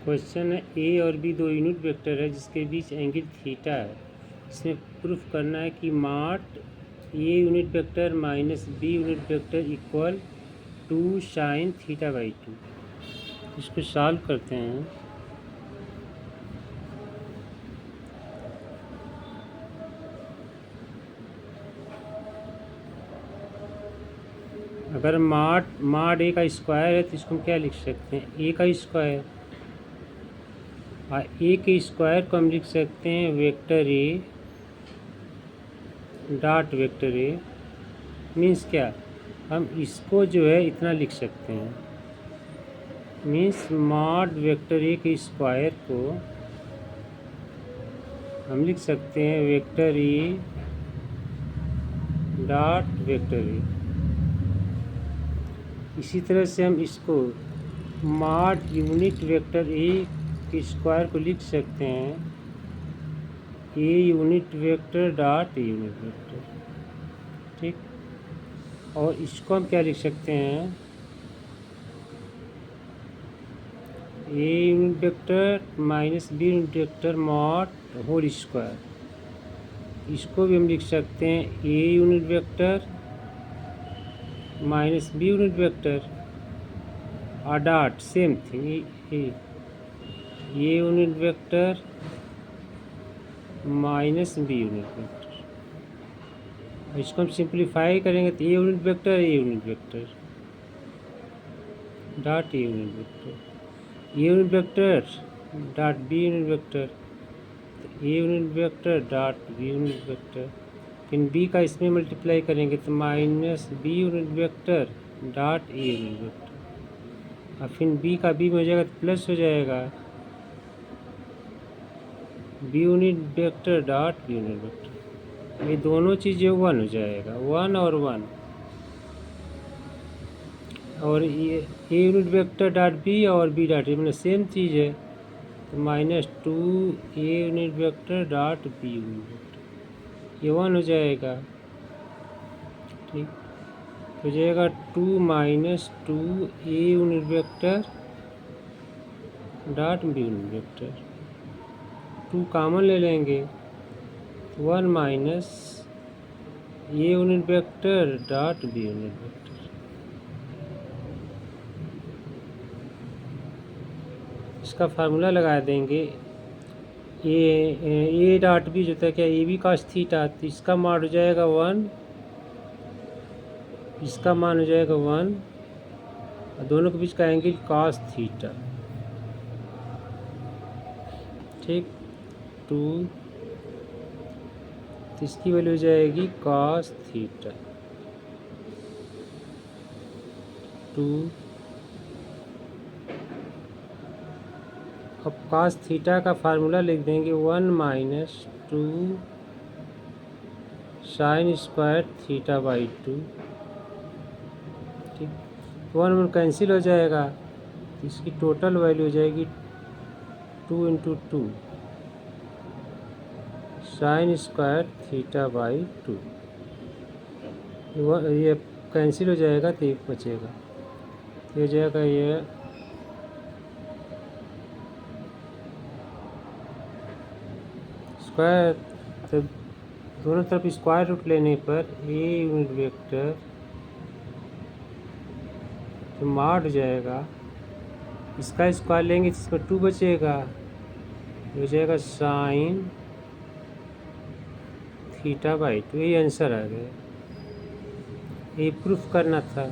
Question है ए और B दो यूनिट वेक्टर है जिसके बीच एंगल थीटा है। इसमें प्रूफ करना है कि mod a unit vector minus b unit vector equal 2 sine theta by 2। इसको सॉल्व करते हैं। अगर माड ए का स्क्वायर है तो इसको हम क्या लिख सकते हैं, ए का स्क्वायर। और ए के स्क्वायर को हम लिख सकते हैं vector A dot vector A. Means क्या, हम इसको जो है इतना लिख सकते हैं। मीन्स मॉड वेक्टर ए के स्क्वायर को हम लिख सकते हैं vector A dot vector A. इसी तरह से हम इसको मॉड यूनिट वेक्टर ए के स्क्वायर को लिख सकते हैं a unit vector dot a unit vector. ठीक, और इसको हम क्या लिख सकते हैं, a unit vector minus b unit vector mod whole square. इसको भी हम लिख सकते हैं a unit vector minus b unit vector और dot same thing a unit vector minus b unit vector. इसको हम सिंप्लीफाई करेंगे तो a unit vector dot a unit vector, a unit vector dot B unit vector, a unit vector dot B unit vector. फिर b का इसमें multiply करेंगे तो minus b unit vector dot a unit vector. और फिर b का B में हो जाएगा तो प्लस हो जाएगा B unit vector dot B unit vector. ये दोनों चीज़ें 1 हो जाएगा, 1 और 1। और ये a unit vector dot b और बी डॉट ए मतलब सेम चीज़ है, तो minus 2 a unit vector dot B unit vector, ये 1 हो जाएगा। ठीक, हो जाएगा 2 minus 2 a unit vector dot B unit vector. 2 common ले लेंगे, 1 minus a unit vector dot B unit vector. इसका फार्मूला लगा देंगे, ए डॉट बी जो था क्या, ए बी कॉस थीटा, तो इसका मान हो जाएगा 1, इसका मान हो जाएगा 1, और दोनों के बीच का एंगल कॉस थीटा। ठीक, 2, तो इसकी वैल्यू हो जाएगी कॉस थीटा 2। अब कॉस थीटा का फार्मूला लिख देंगे 1 minus 2 sine square theta by 2। ठीक, 1 कैंसिल हो जाएगा, इसकी टोटल वैल्यू हो जाएगी 2 into 2 sine square theta by 2। ये कैंसिल हो जाएगा तो एक बचेगा, ये हो जाएगा ये स्क्वायर। तो दोनों तरफ स्क्वायर रूट लेने पर ए यूनिट वेक्टर तो मॉड हो जाएगा, इसका स्क्वायर लेंगे जिसमें 2 बचेगा, हो जाएगा साइन थीटा बाई 2। ये आंसर आ गया, ये प्रूफ करना था।